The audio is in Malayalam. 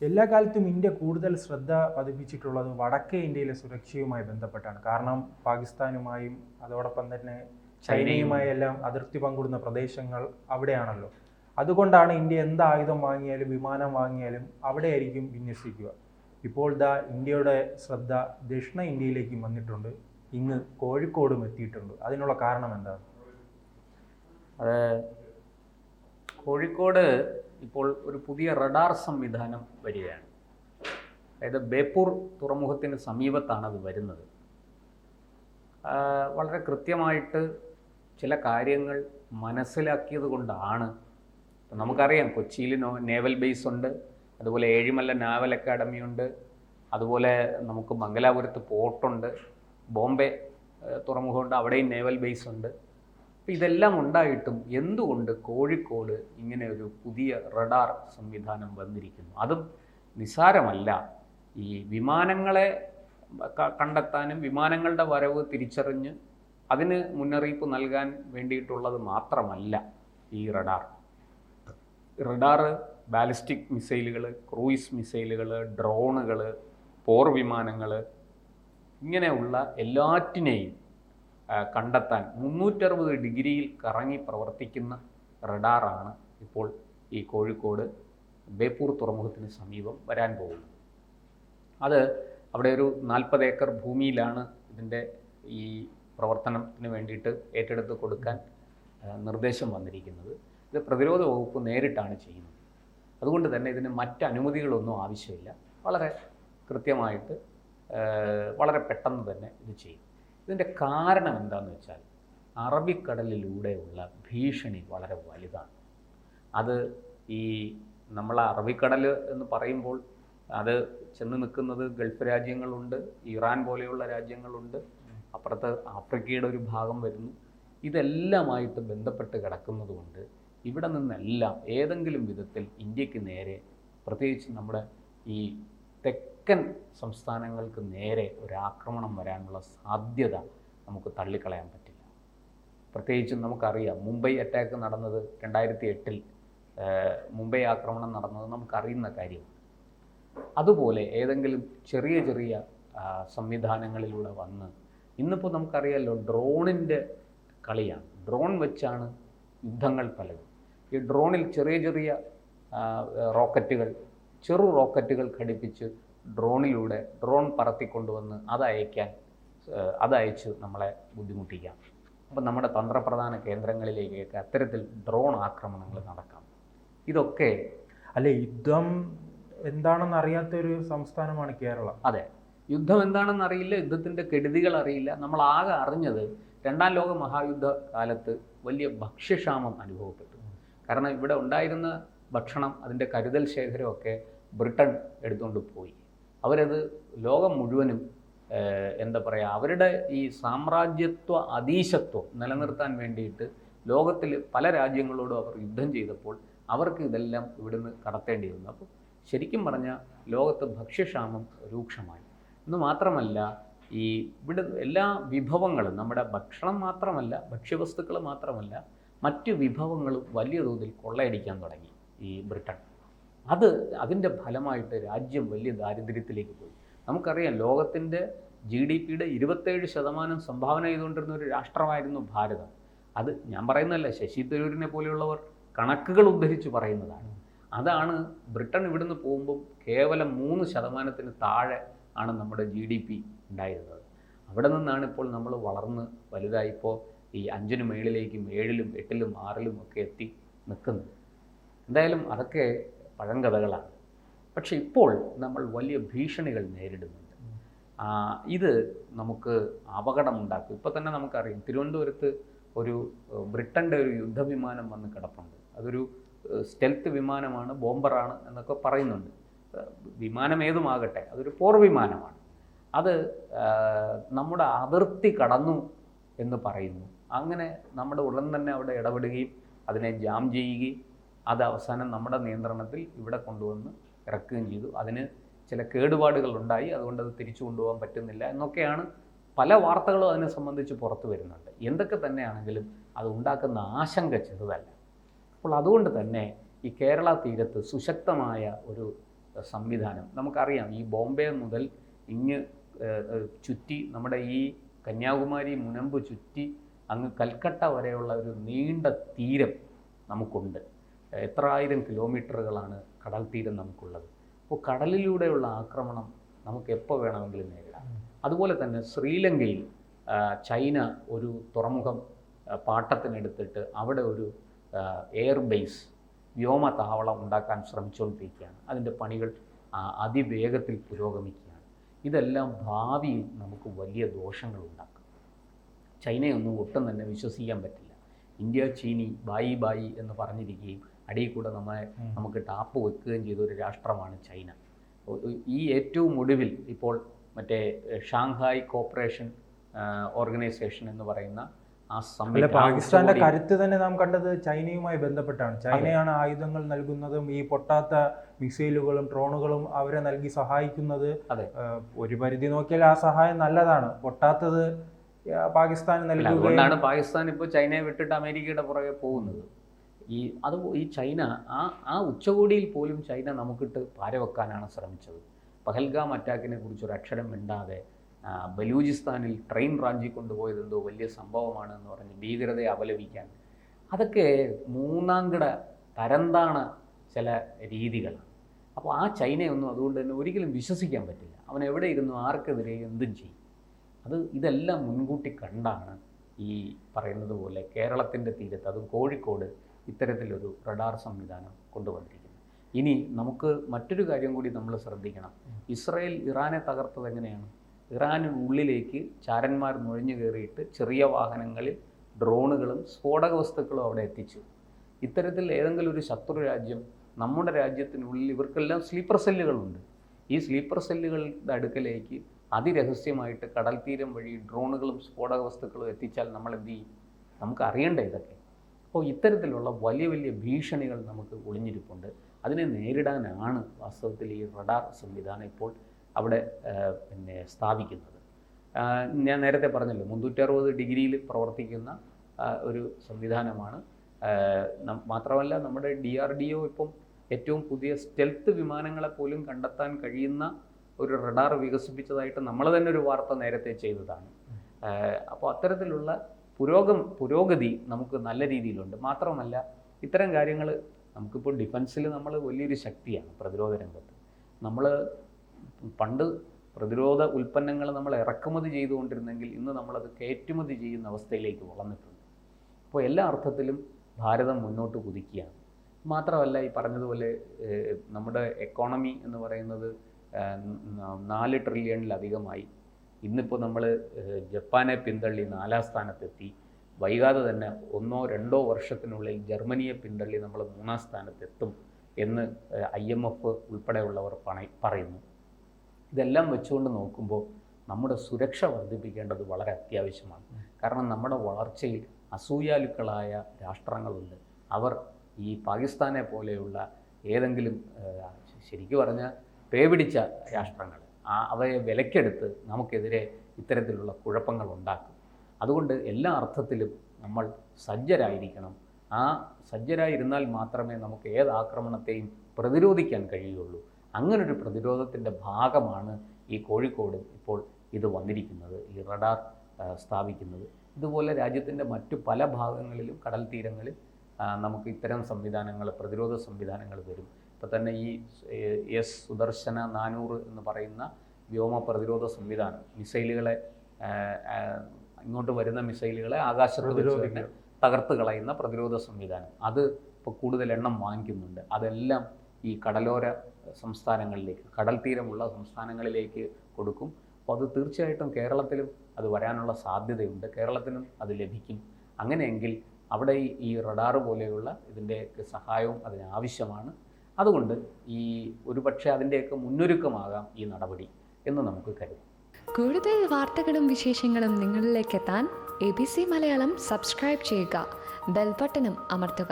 എല്ലാ കാലത്തും ഇന്ത്യ കൂടുതൽ ശ്രദ്ധ പതിപ്പിച്ചിട്ടുള്ളത് വടക്കേ ഇന്ത്യയിലെ സുരക്ഷയുമായി ബന്ധപ്പെട്ടാണ്. കാരണം പാകിസ്ഥാനുമായും അതോടൊപ്പം തന്നെ ചൈനയുമായി എല്ലാം അതിർത്തി പങ്കിടുന്ന പ്രദേശങ്ങൾ അവിടെയാണല്ലോ. അതുകൊണ്ടാണ് ഇന്ത്യ എന്ത് ആയുധം വാങ്ങിയാലും വിമാനം വാങ്ങിയാലും അവിടെയായിരിക്കും വിന്യസിക്കുക. ഇപ്പോൾ ഇന്ത്യയുടെ ശ്രദ്ധ ദക്ഷിണ ഇന്ത്യയിലേക്കും വന്നിട്ടുണ്ട്, ഇങ്ങ് കോഴിക്കോടും എത്തിയിട്ടുണ്ട്. അതിനുള്ള കാരണം എന്താണ്? അത് കോഴിക്കോട് ഇപ്പോൾ ഒരു പുതിയ റഡാർ സംവിധാനം വരികയാണ്. അതായത് ബേപ്പൂർ തുറമുഖത്തിന് സമീപത്താണ് അത് വരുന്നത്. വളരെ കൃത്യമായിട്ട് ചില കാര്യങ്ങൾ മനസ്സിലാക്കിയത് കൊണ്ടാണ്. നമുക്കറിയാം, കൊച്ചിയിൽ നേവൽ ബേസ് ഉണ്ട്, അതുപോലെ ഏഴിമല നാവൽ അക്കാഡമി ഉണ്ട്, അതുപോലെ നമുക്ക് മംഗലാപുരത്ത് പോർട്ടുണ്ട്, ബോംബെ തുറമുഖമുണ്ട്, അവിടെയും നേവൽ ബേസ് ഉണ്ട്. അപ്പോൾ ഇതെല്ലാം ഉണ്ടായിട്ടും എന്തുകൊണ്ട് കോഴിക്കോട് ഇങ്ങനെ ഒരു പുതിയ റഡാർ സംവിധാനം വന്നിരിക്കുന്നു? അതും നിസ്സാരമല്ല. ഈ വിമാനങ്ങളെ കണ്ടെത്താനും വിമാനങ്ങളുടെ വരവ് തിരിച്ചറിഞ്ഞ് അതിന് മുന്നറിയിപ്പ് നൽകാൻ വേണ്ടിയിട്ടുള്ളത് മാത്രമല്ല ഈ റഡാർ. ബാലിസ്റ്റിക് മിസൈലുകൾ, ക്രൂയിസ് മിസൈലുകൾ, ഡ്രോണുകൾ, പോർ വിമാനങ്ങൾ, ഇങ്ങനെയുള്ള എല്ലാറ്റിനെയും കണ്ടെത്താൻ 360 ഡിഗ്രിയിൽ കറങ്ങി പ്രവർത്തിക്കുന്ന റഡാറാണ് ഇപ്പോൾ ഈ കോഴിക്കോട് ബേപ്പൂർ തുറമുഖത്തിന് സമീപം വരാൻ പോകുന്നത്. അത് അവിടെ ഒരു 40 ഏക്കർ ഭൂമിയിലാണ് ഇതിൻ്റെ ഈ പ്രവർത്തനത്തിന് വേണ്ടിയിട്ട് ഏറ്റെടുത്ത് കൊടുക്കാൻ നിർദ്ദേശം വന്നിരിക്കുന്നത്. ഇത് പ്രതിരോധ വകുപ്പ് നേരിട്ടാണ് ചെയ്യുന്നത്. അതുകൊണ്ട് തന്നെ ഇതിന് മറ്റ് അനുമതികളൊന്നും ആവശ്യമില്ല. വളരെ കൃത്യമായിട്ട് വളരെ പെട്ടെന്ന് തന്നെ ഇത് ചെയ്യും. ഇതിൻ്റെ കാരണം എന്താണെന്ന് വെച്ചാൽ, അറബിക്കടലിലൂടെയുള്ള ഭീഷണി വളരെ വലുതാണ്. അത് ഈ നമ്മളെ അറബിക്കടൽ എന്ന് പറയുമ്പോൾ അത് ചെന്ന് നിൽക്കുന്നത് ഗൾഫ് രാജ്യങ്ങളുണ്ട്, ഇറാൻ പോലെയുള്ള രാജ്യങ്ങളുണ്ട്, അപ്പുറത്ത് ആഫ്രിക്കയുടെ ഒരു ഭാഗം വരുന്നു. ഇതെല്ലാമായിട്ട് ബന്ധപ്പെട്ട് കിടക്കുന്നത് കൊണ്ട് ഇവിടെ നിന്നെല്ലാം ഏതെങ്കിലും വിധത്തിൽ ഇന്ത്യക്ക് നേരെ, പ്രത്യേകിച്ച് നമ്മുടെ ഈ തെക്കൻ സംസ്ഥാനങ്ങൾക്ക് നേരെ ഒരാക്രമണം വരാനുള്ള സാധ്യത നമുക്ക് തള്ളിക്കളയാൻ പറ്റില്ല. പ്രത്യേകിച്ചും നമുക്കറിയാം, മുംബൈ അറ്റാക്ക് നടന്നത് 2008 മുംബൈ ആക്രമണം നടന്നത് നമുക്കറിയുന്ന കാര്യമാണ്. അതുപോലെ ഏതെങ്കിലും ചെറിയ ചെറിയ സംവിധാനങ്ങളിലൂടെ വന്ന്, ഇന്നിപ്പോൾ നമുക്കറിയാമല്ലോ ഡ്രോണിൻ്റെ കളിയാണ്. ഡ്രോൺ വെച്ചാണ് യുദ്ധങ്ങൾ പലതും. ഈ ഡ്രോണിൽ ചെറിയ ചെറിയ ചെറു റോക്കറ്റുകൾ ഘടിപ്പിച്ച് ഡ്രോൺ പറത്തിക്കൊണ്ടുവന്ന് അതയച്ച് നമ്മളെ ബുദ്ധിമുട്ടിക്കാം. അപ്പം നമ്മുടെ തന്ത്രപ്രധാന കേന്ദ്രങ്ങളിലേക്കൊക്കെ അത്തരത്തിൽ ഡ്രോൺ ആക്രമണങ്ങൾ നടക്കാം. ഇതൊക്കെ യുദ്ധം എന്താണെന്ന് അറിയാത്തൊരു സംസ്ഥാനമാണ് കേരളം. അതെ, യുദ്ധം എന്താണെന്ന് അറിയില്ല, യുദ്ധത്തിൻ്റെ കെടുതികൾ അറിയില്ല. നമ്മളാകെ അറിഞ്ഞത് 2ാം ലോക മഹായുദ്ധ കാലത്ത് വലിയ ഭക്ഷ്യക്ഷാമം അനുഭവപ്പെട്ടു. കാരണം ഇവിടെ ഉണ്ടായിരുന്ന ഭക്ഷണം, അതിൻ്റെ കരുതൽ ശേഖരമൊക്കെ ബ്രിട്ടൻ എടുത്തുകൊണ്ട് പോയി. അവരത് ലോകം മുഴുവനും അവരുടെ ഈ സാമ്രാജ്യത്വ അധീശത്വം നിലനിർത്താൻ വേണ്ടിയിട്ട് ലോകത്തിൽ പല രാജ്യങ്ങളോടും അവർ യുദ്ധം ചെയ്തപ്പോൾ അവർക്ക് ഇതെല്ലാം ഇവിടുന്ന് കടത്തേണ്ടി വന്നു. അപ്പോൾ ശരിക്കും പറഞ്ഞാൽ ലോകത്ത് ഭക്ഷ്യക്ഷാമം രൂക്ഷമായി. എന്ന് മാത്രമല്ല, ഈ ഇവിടെ എല്ലാ വിഭവങ്ങളും, നമ്മുടെ ഭക്ഷണം മാത്രമല്ല, ഭക്ഷ്യവസ്തുക്കൾ മാത്രമല്ല, മറ്റ് വിഭവങ്ങളും വലിയ തോതിൽ കൊള്ളയടിക്കാൻ തുടങ്ങി ഈ ബ്രിട്ടൻ. അതിൻ്റെ ഫലമായിട്ട് രാജ്യം വലിയ ദാരിദ്ര്യത്തിലേക്ക് പോയി. നമുക്കറിയാം, ലോകത്തിൻ്റെ GDPയുടെ 27% സംഭാവന ചെയ്തുകൊണ്ടിരുന്ന ഒരു രാഷ്ട്രമായിരുന്നു ഭാരതം. അത് ഞാൻ പറയുന്നതല്ല, ശശി തരൂരിനെ പോലെയുള്ളവർ കണക്കുകൾ ഉദ്ധരിച്ച് പറയുന്നതാണ്. അതാണ് ബ്രിട്ടൻ ഇവിടുന്ന് പോകുമ്പം കേവലം 3% താഴെ ആണ് നമ്മുടെ GDP ഉണ്ടായിരുന്നത്. അവിടെ നിന്നാണ് ഇപ്പോൾ നമ്മൾ വളർന്ന് വലുതായിപ്പോൾ ഈ 5 മേളിലേക്കും 7-ലും 8-ലും 6-ലും ഒക്കെ എത്തി നിൽക്കുന്നത്. എന്തായാലും അതൊക്കെ പഴങ്കഥകളാണ്. പക്ഷെ ഇപ്പോൾ നമ്മൾ വലിയ ഭീഷണികൾ നേരിടുന്നുണ്ട്. ഇത് നമുക്ക് അപകടമുണ്ടാക്കും. ഇപ്പോൾ തന്നെ നമുക്കറിയാം, തിരുവനന്തപുരത്ത് ഒരു ബ്രിട്ടൻ്റെ ഒരു യുദ്ധവിമാനം വന്ന് കിടപ്പുണ്ട്. അതൊരു സ്റ്റെൽത്ത് വിമാനമാണ്, ബോംബറാണ് എന്നൊക്കെ പറയുന്നുണ്ട്. വിമാനം ഏതുമാകട്ടെ, അതൊരു പോർ വിമാനമാണ്. അത് നമ്മുടെ അതിർത്തി കടന്നു എന്ന് പറയുന്നു. അങ്ങനെ നമ്മുടെ ഉടൻ തന്നെ അവിടെ ഇടപെടുകയും അതിനെ ജാം ചെയ്യുകയും അത് അവസാനം നമ്മുടെ നിയന്ത്രണത്തിൽ ഇവിടെ കൊണ്ടുവന്ന് ഇറക്കുകയും ചെയ്തു. അതിന് ചില കേടുപാടുകളുണ്ടായി, അതുകൊണ്ട് അത് തിരിച്ചു കൊണ്ടുപോകാൻ പറ്റുന്നില്ല എന്നൊക്കെയാണ് പല വാർത്തകളും അതിനെ സംബന്ധിച്ച് പുറത്തു വരുന്നുണ്ട്. എന്തൊക്കെ തന്നെയാണെങ്കിലും അത് ഉണ്ടാക്കുന്ന ആശങ്ക ചെറുതല്ല. അപ്പോൾ അതുകൊണ്ട് തന്നെ ഈ കേരള തീരത്ത് സുശക്തമായ ഒരു സംവിധാനം നമുക്കറിയാം. ഈ ബോംബെ മുതൽ ഇങ്ങ് ചുറ്റി നമ്മുടെ ഈ കന്യാകുമാരി മുനമ്പ് ചുറ്റി അങ്ങ് കൽക്കട്ട വരെയുള്ള ഒരു നീണ്ട തീരം നമുക്കുണ്ട്. എത്ര ആയിരം കിലോമീറ്ററുകളാണ് കടൽ തീരം നമുക്കുള്ളത്. അപ്പോൾ കടലിലൂടെയുള്ള ആക്രമണം നമുക്ക് എപ്പോൾ വേണമെങ്കിലും നേരിടാം. അതുപോലെ തന്നെ ശ്രീലങ്കയിൽ ചൈന ഒരു തുറമുഖം പാട്ടത്തിനെടുത്തിട്ട് അവിടെ ഒരു എയർ ബേസ് വ്യോമതാവളം ഉണ്ടാക്കാൻ ശ്രമിച്ചുകൊണ്ടിരിക്കുകയാണ്. അതിൻ്റെ പണികൾ അതിവേഗത്തിൽ പുരോഗമിക്കുകയാണ്. ഇതെല്ലാം ഭാവിയിൽ നമുക്ക് വലിയ ദോഷങ്ങളുണ്ടാക്കും. ചൈനയൊന്നും ഒട്ടും തന്നെ വിശ്വസിക്കാൻ പറ്റില്ല. ഇന്ത്യ ചീനി ബായി ബായി എന്ന് പറഞ്ഞിരിക്കുകയും അടിയിൽ കൂടെ നമുക്ക് ടാപ്പ് വെക്കുകയും ചെയ്ത ഒരു രാഷ്ട്രമാണ് ചൈന. ഈ ഏറ്റവും ഒടുവിൽ ഇപ്പോൾ മറ്റേ ഷാങ്ഹായ് കോപ്പറേഷൻ ഓർഗനൈസേഷൻ എന്ന് പറയുന്ന ആ പാകിസ്ഥാന്റെ കരുത്ത് തന്നെ നാം കണ്ടത് ചൈനയുമായി ബന്ധപ്പെട്ടാണ്. ചൈനയാണ് ആയുധങ്ങൾ നൽകുന്നതും ഈ പൊട്ടാത്ത മിസൈലുകളും ഡ്രോണുകളും അവരെ നൽകി സഹായിക്കുന്നത്. ഒരു പരിധി നോക്കിയാൽ ആ സഹായം നല്ലതാണ്. പൊട്ടാത്തത് പാകിസ്ഥാൻ നൽകുക. അതുകൊണ്ടാണ് പാകിസ്ഥാൻ ഇപ്പോൾ ചൈനയെ വിട്ടിട്ട് അമേരിക്കയുടെ പുറകെ പോകുന്നത്. ഈ ചൈന ആ ഉച്ചകോടിയിൽ പോലും ചൈന നമുക്കിട്ട് പാരവെക്കാനാണ് ശ്രമിച്ചത്. പഹൽഗാം അറ്റാക്കിനെ കുറിച്ചൊരു അക്ഷരം മിണ്ടാതെ ബലൂചിസ്ഥാനിൽ ട്രെയിൻ റാഞ്ചി കൊണ്ടുപോയത് എന്തോ വലിയ സംഭവമാണ് എന്ന് പറഞ്ഞ് ഭീകരതയെ അപലപിക്കാൻ. അതൊക്കെ മൂന്നാംകിട തരംതാണ ചില രീതികളാണ്. അപ്പോൾ ആ ചൈനയൊന്നും അതുകൊണ്ട് തന്നെ ഒരിക്കലും വിശ്വസിക്കാൻ പറ്റില്ല. അവൻ എവിടെ ഇരുന്നു ആർക്കെതിരെ എന്തും ചെയ്യും. ഇതെല്ലാം മുൻകൂട്ടി കണ്ടാണ് ഈ പറയുന്നത് പോലെ കേരളത്തിൻ്റെ തീരത്ത്, അതും കോഴിക്കോട്, ഇത്തരത്തിലൊരു റഡാർ സംവിധാനം കൊണ്ടുവന്നിരിക്കുന്നത്. ഇനി നമുക്ക് മറ്റൊരു കാര്യം കൂടി നമ്മൾ ശ്രദ്ധിക്കണം. ഇസ്രായേൽ ഇറാനെ തകർത്തത് എങ്ങനെയാണ്? ഇറാനുള്ളിലേക്ക് ചാരന്മാർ നുഴഞ്ഞു കയറിയിട്ട് ചെറിയ വാഹനങ്ങളിൽ ഡ്രോണുകളും സ്ഫോടക വസ്തുക്കളും അവിടെ എത്തിച്ചു. ഇത്തരത്തിൽ ഏതെങ്കിലും ഒരു ശത്രു രാജ്യം നമ്മുടെ രാജ്യത്തിനുള്ളിൽ, ഇവർക്കെല്ലാം സ്ലീപ്പർ സെല്ലുകളുണ്ട്. ഈ സ്ലീപ്പർ സെല്ലുകളുടെ അടുക്കലേക്ക് അതിരഹസ്യമായിട്ട് കടൽ തീരം വഴി ഡ്രോണുകളും സ്ഫോടക വസ്തുക്കളും എത്തിച്ചാൽ നമ്മൾ എന്ത് ചെയ്യും? നമുക്ക് അറിയേണ്ട ഇതൊക്കെ. അപ്പോൾ ഇത്തരത്തിലുള്ള വലിയ വലിയ ഭീഷണികൾ നമുക്ക് ഒളിഞ്ഞിരിപ്പുണ്ട്. അതിനെ നേരിടാനാണ് വാസ്തവത്തിൽ ഈ റഡാർ സംവിധാനം ഇപ്പോൾ അവിടെ സ്ഥാപിക്കുന്നത്. ഞാൻ നേരത്തെ പറഞ്ഞല്ലോ, 360 ഡിഗ്രിയിൽ പ്രവർത്തിക്കുന്ന ഒരു സംവിധാനമാണ്. മാത്രമല്ല നമ്മുടെ DRDO ഇപ്പം ഏറ്റവും പുതിയ സ്റ്റെൽത്ത് വിമാനങ്ങളെ പോലും കണ്ടെത്താൻ കഴിയുന്ന ഒരു റഡാർ വികസിപ്പിച്ചതായിട്ട് നമ്മൾ തന്നെ ഒരു വാർത്ത നേരത്തെ ചെയ്തതാണ്. അപ്പോൾ അത്തരത്തിലുള്ള പുരോഗതി നമുക്ക് നല്ല രീതിയിലുണ്ട്. മാത്രമല്ല ഇത്തരം കാര്യങ്ങൾ നമുക്കിപ്പോൾ ഡിഫൻസിൽ നമ്മൾ വലിയൊരു ശക്തിയാണ്. പ്രതിരോധ രംഗത്ത് നമ്മൾ പണ്ട് പ്രതിരോധ ഉൽപ്പന്നങ്ങൾ നമ്മൾ ഇറക്കുമതി ചെയ്തുകൊണ്ടിരുന്നെങ്കിൽ ഇന്ന് നമ്മളത് കയറ്റുമതി ചെയ്യുന്ന അവസ്ഥയിലേക്ക് വളർന്നിട്ടുണ്ട്. അപ്പോൾ എല്ലാ അർത്ഥത്തിലും ഭാരതം മുന്നോട്ട് കുതിക്കുകയാണ്. മാത്രമല്ല ഈ പറഞ്ഞതുപോലെ നമ്മുടെ എക്കോണമി എന്ന് പറയുന്നത് 4 ട്രില്യണിലധികമായി. ഇന്നിപ്പോൾ നമ്മൾ ജപ്പാനെ പിന്തള്ളി 4ാം സ്ഥാനത്തെത്തി. വൈകാതെ തന്നെ 1-2 വർഷത്തിനുള്ളിൽ ജർമ്മനിയെ പിന്തള്ളി നമ്മൾ 3ാം സ്ഥാനത്തെത്തും എന്ന് IMF ഉൾപ്പെടെയുള്ളവർ പറയുന്നു. ഇതെല്ലാം വെച്ചുകൊണ്ട് നോക്കുമ്പോൾ നമ്മുടെ സുരക്ഷ വർദ്ധിപ്പിക്കേണ്ടത് വളരെ അത്യാവശ്യമാണ്. കാരണം നമ്മുടെ വളർച്ചയിൽ അസൂയാലുക്കളായ രാഷ്ട്രങ്ങളുണ്ട്. അവർ ഈ പാകിസ്ഥാനെ പോലെയുള്ള ഏതെങ്കിലും ശരിക്കും പറഞ്ഞാൽ പേപിടിച്ച രാഷ്ട്രങ്ങൾ അവയെ വിലക്കെടുത്ത് നമുക്കെതിരെ ഇത്തരത്തിലുള്ള കുഴപ്പങ്ങൾ ഉണ്ടാക്കും. അതുകൊണ്ട് എല്ലാ അർത്ഥത്തിലും നമ്മൾ സജ്ജരായിരിക്കണം. ആ സജ്ജരായിരുന്നാൽ മാത്രമേ നമുക്ക് ഏത് ആക്രമണത്തെയും പ്രതിരോധിക്കാൻ കഴിയുള്ളൂ. അങ്ങനൊരു പ്രതിരോധത്തിൻ്റെ ഭാഗമാണ് ഈ കോഴിക്കോട് ഇപ്പോൾ ഇത് വന്നിരിക്കുന്നത്, ഈ റഡാർ സ്ഥാപിക്കുന്നത്. ഇതുപോലെ രാജ്യത്തിൻ്റെ മറ്റു പല ഭാഗങ്ങളിലും കടൽ തീരങ്ങളിൽ നമുക്ക് ഇത്തരം സംവിധാനങ്ങൾ, പ്രതിരോധ സംവിധാനങ്ങൾ വരും. ഇപ്പോൾ തന്നെ ഈ സുദർശന 400 എന്ന് പറയുന്ന വ്യോമ പ്രതിരോധ സംവിധാനം, മിസൈലുകളെ ഇങ്ങോട്ട് വരുന്ന മിസൈലുകളെ ആകാശത്ത് വെച്ച് തന്നെ തകർത്ത് കളയുന്ന പ്രതിരോധ സംവിധാനം, അത് ഇപ്പോൾ കൂടുതൽ എണ്ണം വാങ്ങിക്കുന്നുണ്ട്. അതെല്ലാം ഈ കടലോര സംസ്ഥാനങ്ങളിലേക്ക്, കടൽ തീരമുള്ള സംസ്ഥാനങ്ങളിലേക്ക് കൊടുക്കും. അപ്പോൾ അത് തീർച്ചയായിട്ടും കേരളത്തിലും അത് വരാനുള്ള സാധ്യതയുണ്ട്. കേരളത്തിനും അത് ലഭിക്കും. അങ്ങനെയെങ്കിൽ അവിടെ ഈ റഡാർ പോലെയുള്ള ഇതിൻ്റെ സഹായവും അതിനാവശ്യമാണ്. അതുകൊണ്ട് ഒരുപക്ഷെ അതിൻ്റെയൊക്കെ മുന്നൊരുക്കമാകാം ഈ നടപടി എന്ന് നമുക്ക് കരുതാം. കൂടുതൽ വാർത്തകളും വിശേഷങ്ങളും നിങ്ങളിലേക്ക് എത്താൻ ABC മലയാളം സബ്സ്ക്രൈബ് ചെയ്യുക, ബെൽ ബട്ടണും അമർത്തുക.